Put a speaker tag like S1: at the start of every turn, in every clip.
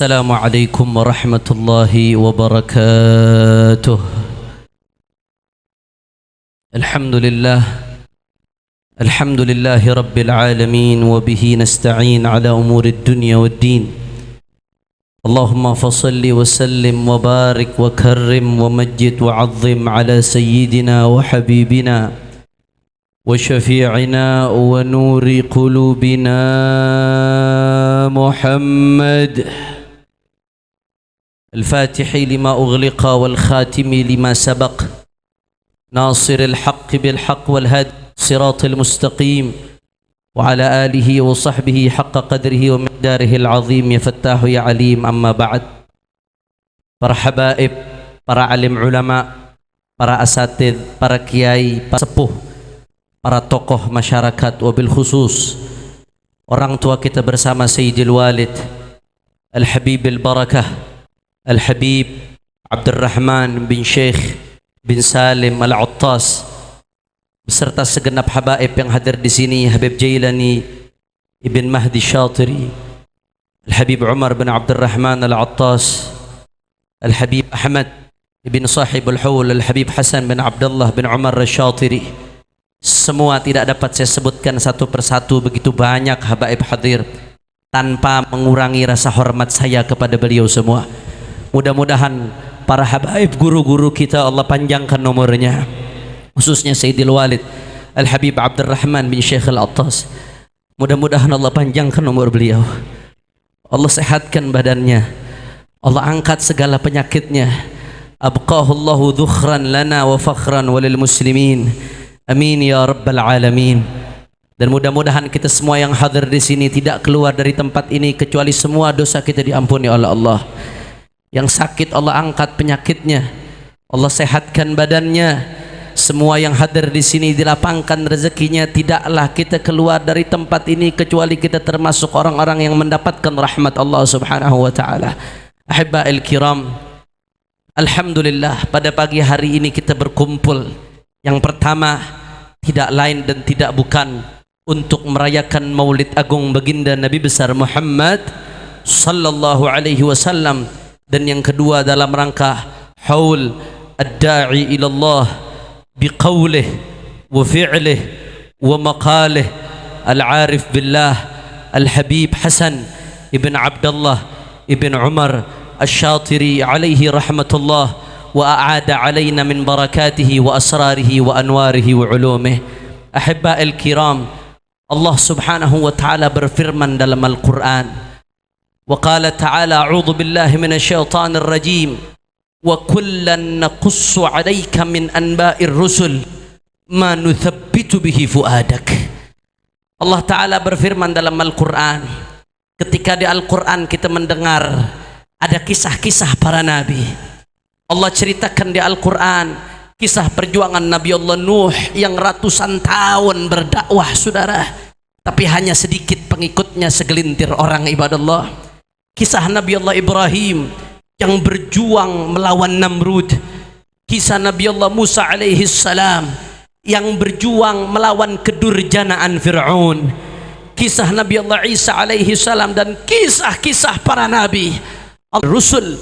S1: السلام عليكم ورحمة الله وبركاته. الحمد لله رب العالمين، وبه نستعين على أمور الدنيا والدين. اللهم فصل وسلم وبارك وكرم ومجد وعظم على سيدنا وحبيبنا وشفيعنا ونور قلوبنا محمد الفاتح لما أغلق والخاتم لما سبق، ناصر الحق بالحق والهادي صراط المستقيم، وعلى آله وصحبه حق قدره ومقداره العظيم. يا فتاح يا عليم. أما بعد. Para habaib, para alim ulama, para asatid, para kiai, para sepuh, para tokoh masyarakat, wabil khusus orang tua kita bersama Sayyidil Walid Al-Habib Al-Barakah Al-Habib Abdurrahman bin Sheikh bin Salim Al-Attas, beserta segenap habaib yang hadir di sini, Habib Jailani Ibn Mahdi Syatiri, Al-Habib Umar bin Abdurrahman Al-Attas, Al-Habib Ahmad Ibn Sahib Al-Hul, Al-Habib Hasan bin Abdullah bin Umar Al-Syatiri. Semua tidak dapat saya sebutkan satu persatu, begitu banyak habaib hadir, tanpa mengurangi rasa hormat saya kepada beliau semua. Mudah-mudahan para habaib, guru-guru kita, Allah panjangkan nomornya, khususnya Sayyidil Walid Al-Habib Abdurrahman bin Sheikh Al-Attas. Mudah-mudahan Allah panjangkan nomor beliau, Allah sehatkan badannya, Allah angkat segala penyakitnya. Abqahullahu dhukhran lana wa fakhran walil muslimin. Amin ya rabbal alamin. Dan mudah-mudahan kita semua yang hadir di sini tidak keluar dari tempat ini kecuali semua dosa kita diampuni oleh Allah. Yang sakit Allah angkat penyakitnya, Allah sehatkan badannya. Semua yang hadir di sini dilapangkan rezekinya. Tidaklah kita keluar dari tempat ini kecuali kita termasuk orang-orang yang mendapatkan rahmat Allah Subhanahu wa taala. Ahibba'il kiram, alhamdulillah pada pagi hari ini kita berkumpul. Yang pertama, tidak lain dan tidak bukan untuk merayakan Maulid Agung baginda Nabi besar Muhammad sallallahu alaihi wasallam, dan yang kedua dalam rangka haul ad-da'i ila Allah biqaulih wa fi'lih wa maqalih al-arif billah al-Habib Hasan ibn Abdullah ibn Umar Asy-Syatiri alaihi rahmatullah, wa a'ada alaina min barakatihi wa asrarihi wa anwarihi wa ulumih. Ahibba'il kiram, Allah subhanahu wa ta'ala berfirman dalam Al-Quran, wa qala ta'ala a'udhu billahi minasyaitanir rajim, wa kullan naqussu alayka min anba'ir rusul ma nuthabbitu bihi fuadak. Allah ta'ala berfirman dalam Al-Quran, ketika di Al-Quran kita mendengar ada kisah-kisah para nabi. Allah ceritakan di Al-Quran kisah perjuangan Nabi Allah Nuh yang ratusan tahun berdakwah, saudara, tapi hanya sedikit pengikutnya, segelintir orang, ibadallah. Kisah Nabi Allah Ibrahim yang berjuang melawan Namrud. Kisah Nabi Allah Musa alaihi salam yang berjuang melawan kedurjanaan Fir'aun. Kisah Nabi Allah Isa alaihi salam dan kisah-kisah para nabi Al-Rusul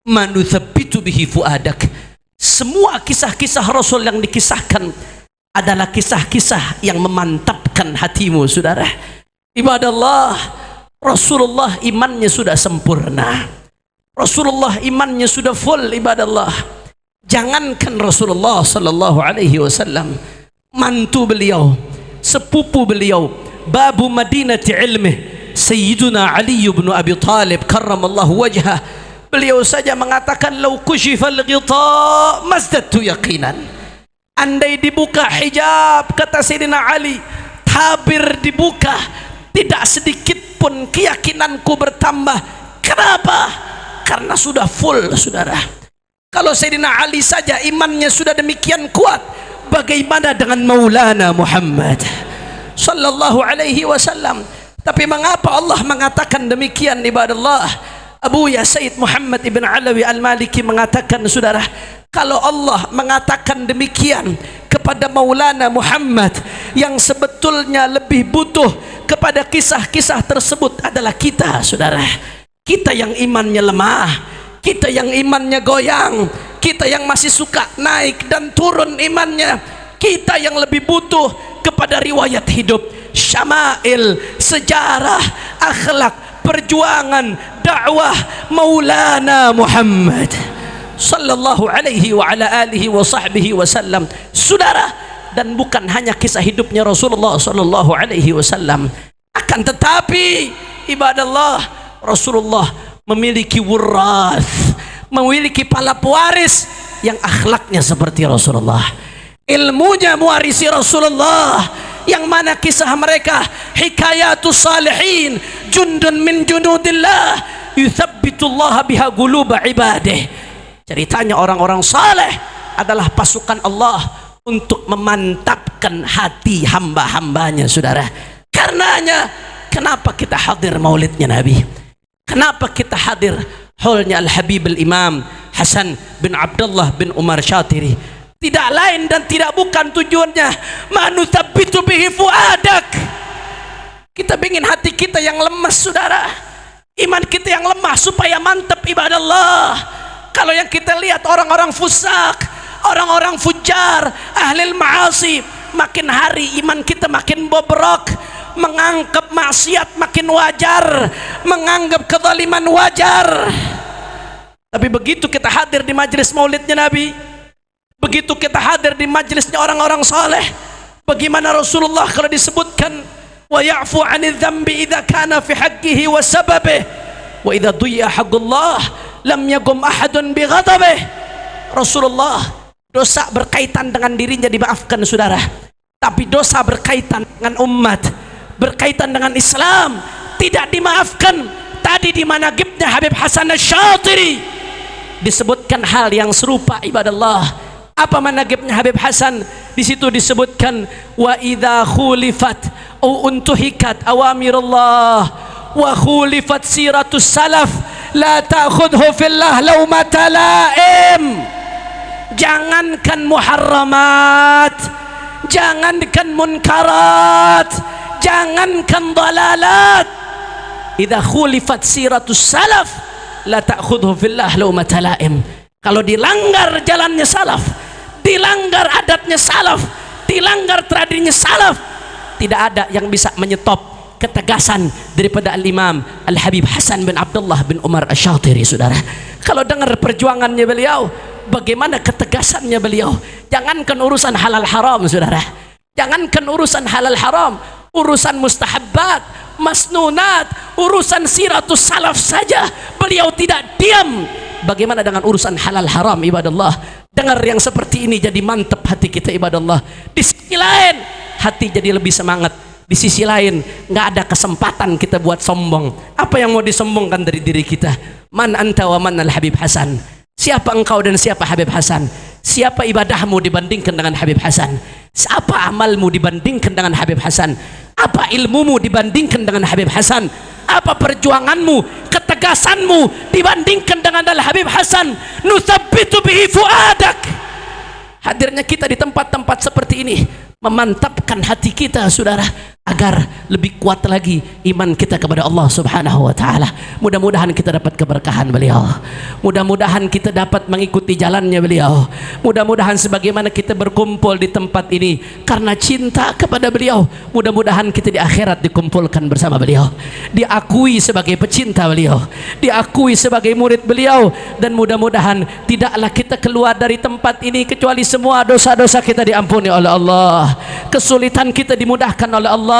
S1: manuthabbitu bihi fuadak. Semua kisah-kisah Rasul yang dikisahkan adalah kisah-kisah yang memantapkan hatimu, saudara. Ibadallah, Rasulullah imannya sudah sempurna, Rasulullah imannya sudah full, ibadallah. Jangankan Rasulullah sallallahu alaihi wasallam, mantu beliau, sepupu beliau, babu madinati ilmih, Sayyiduna Ali bin Abi Talib karramallahu wajhah, beliau saja mengatakan, lau kushifal ghita mazdadtu yaqinan. Andai dibuka hijab, kata Sayyidina Ali, tabir dibuka, tidak sedikit pun keyakinanku bertambah. Kenapa? Karena sudah full, saudara. Kalau Sayyidina Ali saja imannya sudah demikian kuat, bagaimana dengan Maulana Muhammad sallallahu alaihi wasallam? Tapi mengapa Allah mengatakan demikian, ibadallah? Abu Ya Sayyid Muhammad ibn Alawi Al-Maliki mengatakan, saudara, kalau Allah mengatakan demikian kepada Maulana Muhammad, yang sebetulnya lebih butuh kepada kisah-kisah tersebut adalah kita, saudara.
S2: Kita yang imannya lemah, kita yang imannya goyang, kita yang masih suka naik dan turun imannya, kita yang lebih butuh kepada riwayat hidup, syama'il, sejarah, akhlak, perjuangan, dakwah Maulana Muhammad sallallahu alaihi wa ala alihi wa sahbihi wasallam. Saudara, dan bukan hanya kisah hidupnya Rasulullah sallallahu alaihi wasallam, akan tetapi ibadallah, Rasulullah memiliki wurath, memiliki para pewaris yang akhlaknya seperti Rasulullah, ilmunya mewarisi Rasulullah, yang mana kisah mereka hikayatus salihin, jundun min junudillah yuthabbitullah biha quluba ibadih. Ceritanya orang-orang saleh adalah pasukan Allah untuk memantapkan hati hamba-hambanya. Saudara, karenanya kenapa kita hadir maulidnya Nabi? Kenapa kita hadir haulnya Al-Habib Al-Imam Hasan bin Abdullah bin Umar Syatiri? Tidak lain dan tidak bukan tujuannya manuthabbitu bihi fuadak. Kita ingin hati kita yang lemas, saudara, iman kita yang lemah supaya mantap ibadallah. Kalau yang kita lihat orang-orang fusak, orang-orang fujar, ahlil ma'asi, makin hari iman kita makin bobrok, menganggap maksiat makin wajar, menganggap kezaliman wajar. Tapi begitu kita hadir di majelis maulidnya Nabi, begitu kita hadir di majelisnya orang-orang saleh, bagaimana Rasulullah kalau disebutkan wa ya'fu 'anil dzambi idza kana fi haqqihi wa sababihi wa idza dhuyya haqqullah lam yaqum ahadun bi ghadabihi. Rasulullah, dosa berkaitan dengan dirinya dimaafkan, saudara, tapi dosa berkaitan dengan umat, berkaitan dengan Islam tidak dimaafkan. Tadi di manaqibnya Habib Hasan Asy-Syatiri disebutkan hal yang serupa ibadallah. Apa manaqibnya Habib Hasan? Di situ disebutkan wa idza khulifat au untuhikat awamirullah wa khulifat siratus salaf la ta'khudhu fillah laumata laim. Jangankan muharramat, jangankan munkarat, jangankan dalalat, idza khulifat siratus salaf la ta'khudhu fillah laumata laim. Kalau dilanggar jalannya salaf, dilanggar adatnya salaf, dilanggar tradisinya salaf, tidak ada yang bisa menyetop ketegasan daripada Al-Imam Al-Habib Hasan bin Abdullah bin Umar Asy-Syatiri. Saudara, kalau dengar perjuangannya beliau, bagaimana ketegasannya beliau, jangankan urusan halal haram, saudara, jangankan urusan halal haram, urusan mustahabbat, masnunat, urusan siratus salaf saja beliau tidak diam. Bagaimana dengan urusan halal haram ibadallah? Dengar yang seperti ini jadi mantap hati kita ibadallah. Di sisi lain hati jadi lebih semangat, di sisi lain nggak ada kesempatan kita buat sombong. Apa yang mau disombongkan dari diri kita? Man anta wa man al-Habib Hasan. Siapa engkau dan siapa Habib Hasan? Siapa ibadahmu dibandingkan dengan Habib Hasan? Apa amalmu dibandingkan dengan Habib Hasan? Apa ilmumu dibandingkan dengan Habib Hasan? Apa perjuanganmu, ketegasanmu dibandingkan dengan Al-Habib Hasan? Nuthabbitu bihi fuadak. Hadirnya kita di tempat-tempat seperti ini memantapkan hati kita, saudara, agar lebih kuat lagi iman kita kepada Allah Subhanahu wa taala. Mudah-mudahan kita dapat keberkahan beliau. Mudah-mudahan kita dapat mengikuti jalannya beliau. Mudah-mudahan sebagaimana kita berkumpul di tempat ini karena cinta kepada beliau, mudah-mudahan kita di akhirat dikumpulkan bersama beliau, diakui sebagai pecinta beliau, diakui sebagai murid beliau, dan mudah-mudahan tidaklah kita keluar dari tempat ini kecuali semua dosa-dosa kita diampuni oleh Allah, kesulitan kita dimudahkan oleh Allah,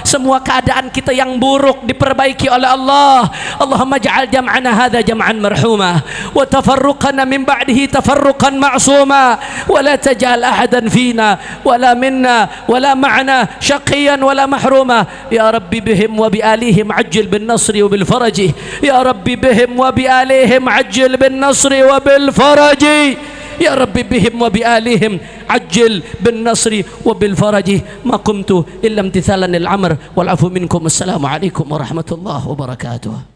S2: semua keadaan kita yang buruk diperbaiki oleh Allah. Allahumma ja'al jam'ana hadha jam'an marhuma wa tafarruqana min ba'dihi tafarruqan ma'suma wa la taj'al ahadan fina wala minna wala ma'na shaqiyan wala mahruma. Ya Rabbi bihim wa bi alihim ajil bin nasri wa bil faraji. Ya Rabbi bihim wa bi alihim ajil bin nasri wa bil faraji. يا ربي بهم وبآلهم عجل بالنصر وبالفرج. ما قمت إلا امتثالا للعمر والعفو منكم. السلام عليكم ورحمة الله وبركاته.